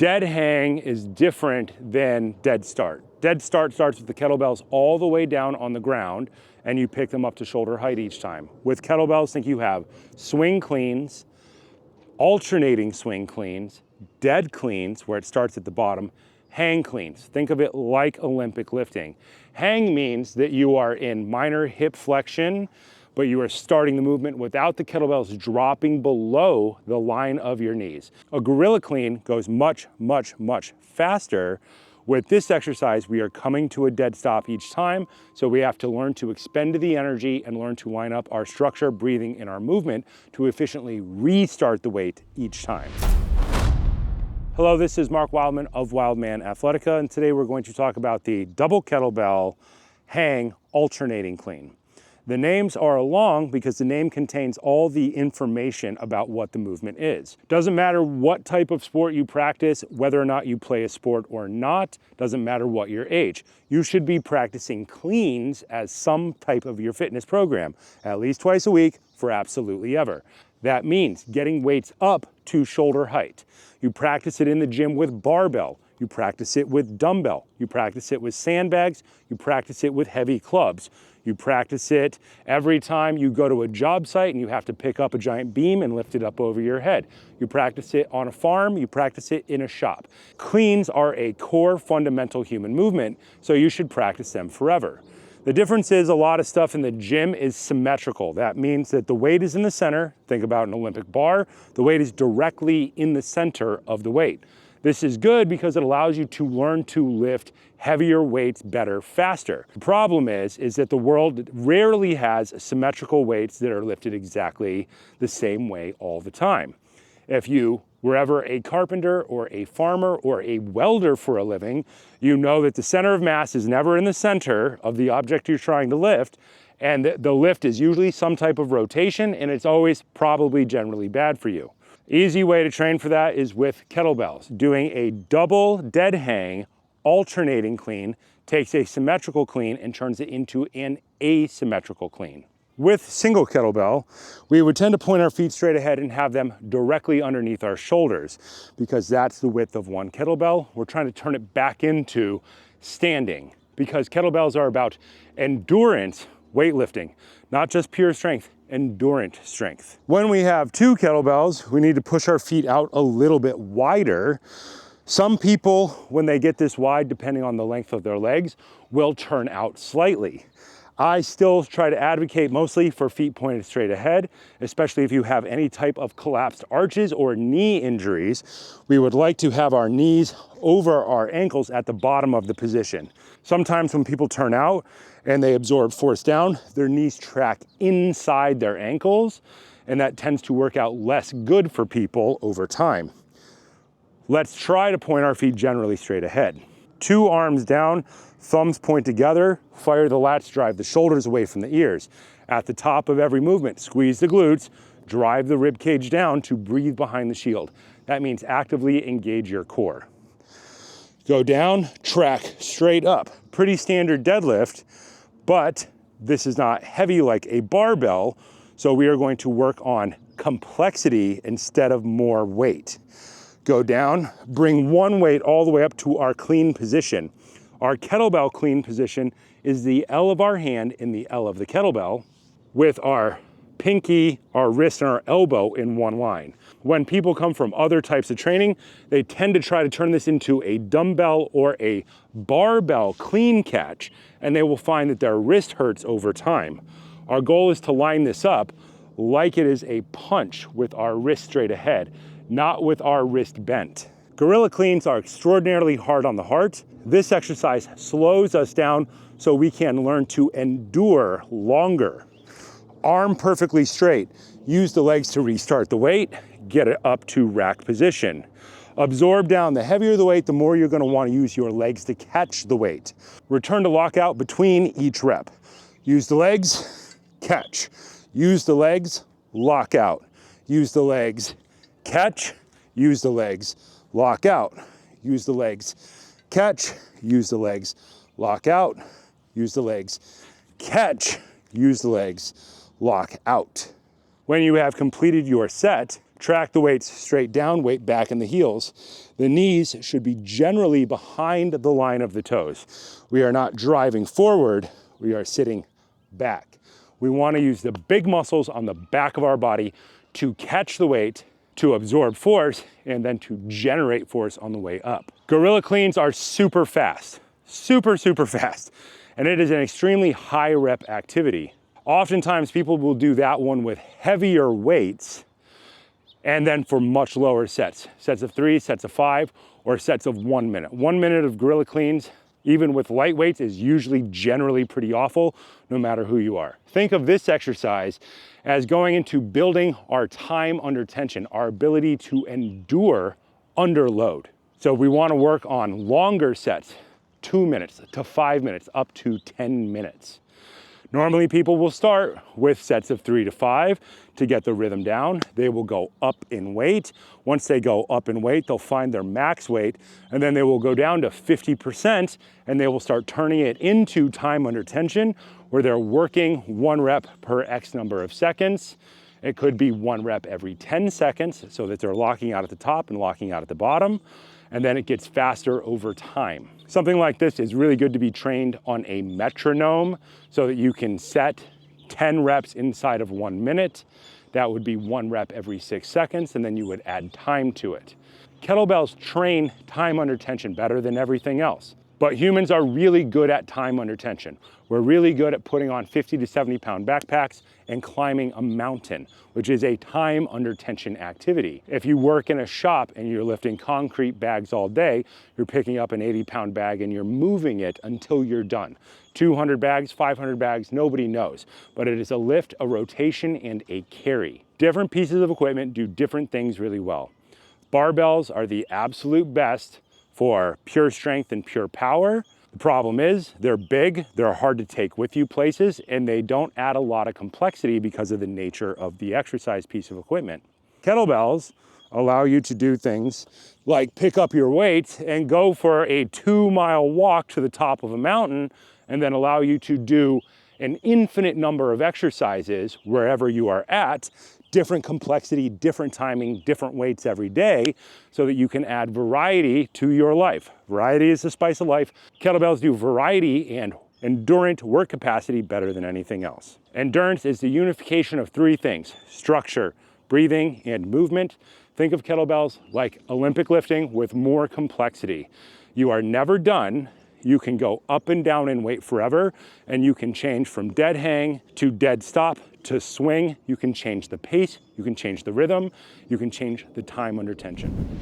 Dead hang is different than dead start. Dead start starts with the kettlebells all the way down on the ground, and you pick them up to shoulder height each time. With kettlebells, think you have swing cleans, alternating swing cleans, dead cleans, where it starts at the bottom, hang cleans. Think of it like Olympic lifting. Hang means that you are in minor hip flexion, but you are starting the movement without the kettlebells dropping below the line of your knees. A gorilla clean goes much, much, much faster. With this exercise, we are coming to a dead stop each time, so we have to learn to expend the energy and learn to line up our structure, breathing, and our movement to efficiently restart the weight each time. Hello, this is Mark Wildman of Wildman Athletica, and today we're going to talk about the double kettlebell hang alternating clean. The names are long because the name contains all the information about what the movement is. Doesn't matter what type of sport you practice, whether or not you play a sport or not, doesn't matter what your age. You should be practicing cleans as some type of your fitness program, at least twice a week for absolutely ever. That means getting weights up to shoulder height. You practice it in the gym with barbell. You practice it with dumbbell. You practice it with sandbags. You practice it with heavy clubs. You practice it every time you go to a job site and you have to pick up a giant beam and lift it up over your head. You practice it on a farm. You practice it in a shop. Cleans are a core fundamental human movement, so you should practice them forever. The difference is a lot of stuff in the gym is symmetrical. That means that the weight is in the center. Think about an Olympic bar. The weight is directly in the center of the weight. This is good because it allows you to learn to lift heavier weights better, faster. The problem is that the world rarely has symmetrical weights that are lifted exactly the same way all the time. If you were ever a carpenter or a farmer or a welder for a living, you know that the center of mass is never in the center of the object you're trying to lift, and the lift is usually some type of rotation, and it's always probably generally bad for you. Easy way to train for that is with kettlebells. Doing a double dead hang alternating clean takes a symmetrical clean and turns it into an asymmetrical clean. With single kettlebell, we would tend to point our feet straight ahead and have them directly underneath our shoulders because that's the width of one kettlebell. We're trying to turn it back into standing because kettlebells are about endurance weightlifting, not just pure strength, endurance strength. When we have two kettlebells, we need to push our feet out a little bit wider. Some people, when they get this wide, depending on the length of their legs, will turn out slightly. I still try to advocate mostly for feet pointed straight ahead, especially if you have any type of collapsed arches or knee injuries. We would like to have our knees over our ankles at the bottom of the position. Sometimes when people turn out and they absorb force down, their knees track inside their ankles, and that tends to work out less good for people over time. Let's try to point our feet generally straight ahead. Two arms down, thumbs point together, fire the lats, drive the shoulders away from the ears. At the top of every movement, squeeze the glutes, drive the rib cage down to breathe behind the shield. That means actively engage your core. Go down, track straight up. Pretty standard deadlift, but this is not heavy like a barbell, so we are going to work on complexity instead of more weight. Go down, bring one weight all the way up to our clean position. Our kettlebell clean position is the L of our hand in the L of the kettlebell with our pinky, our wrist, and our elbow in one line. When people come from other types of training, they tend to try to turn this into a dumbbell or a barbell clean catch, and they will find that their wrist hurts over time. Our goal is to line this up like it is a punch with our wrist straight ahead, not with our wrist bent. Gorilla cleans are extraordinarily hard on the heart. This exercise slows us down so we can learn to endure longer. Arm perfectly straight. Use the legs to restart the weight. Get it up to rack position. Absorb down. The heavier the weight, the more you're going to want to use your legs to catch the weight. Return to lockout between each rep. Use the legs, catch. Use the legs, lock out. Use the legs, catch. Use the legs, lock out. Use the legs, catch. Use the legs, lock out. Use the legs, catch. Use the legs, lock out. When you have completed your set, Track the weights straight down, weight back in the heels. The knees should be generally behind the line of the toes. We are not driving forward, we are sitting back. We want to use the big muscles on the back of our body to catch the weight, to absorb force, and then to generate force on the way up. Gorilla cleans are super fast, super fast. And it is an extremely high rep activity. Oftentimes people will do that one with heavier weights and then for much lower sets. Sets of 3, sets of 5, or sets of 1 minute. 1 minute of gorilla cleans, even with light weights, is usually generally pretty awful, no matter who you are. Think of this exercise as going into building our time under tension, our ability to endure under load. So we want to work on longer sets, 2 minutes to 5 minutes, up to 10 minutes. Normally people will start with sets of 3 to 5 to get the rhythm down. They will go up in weight. Once they go up in weight, they'll find their max weight, and then they will go down to 50%, and they will start turning it into time under tension, where they're working 1 rep per X number of seconds. It could be 1 rep every 10 seconds, so that they're locking out at the top and locking out at the bottom, and then it gets faster over time. Something like this is really good to be trained on a metronome so that you can set 10 reps inside of 1 minute. That would be 1 rep every 6 seconds, and then you would add time to it. Kettlebells train time under tension better than everything else. But humans are really good at time under tension. We're really good at putting on 50 to 70 pound backpacks and climbing a mountain, which is a time under tension activity. If you work in a shop and you're lifting concrete bags all day, you're picking up an 80-pound bag and you're moving it until you're done. 200 bags, 500 bags, nobody knows. But it is a lift, a rotation, and a carry. Different pieces of equipment do different things really well. Barbells are the absolute best for pure strength and pure power. The problem is they're big, they're hard to take with you places, and they don't add a lot of complexity because of the nature of the exercise piece of equipment. Kettlebells allow you to do things like pick up your weights and go for a 2-mile walk to the top of a mountain, and then allow you to do an infinite number of exercises wherever you are at, different complexity, different timing, different weights every day, so that you can add variety to your life. Variety is the spice of life. Kettlebells do variety and endurance work capacity better than anything else. Endurance is the unification of 3 things: structure, breathing, and movement. Think of kettlebells like Olympic lifting with more complexity. You are never done. You can go up and down in weight forever, and you can change from dead hang to dead stop to swing. You can change the pace, you can change the rhythm, you can change the time under tension.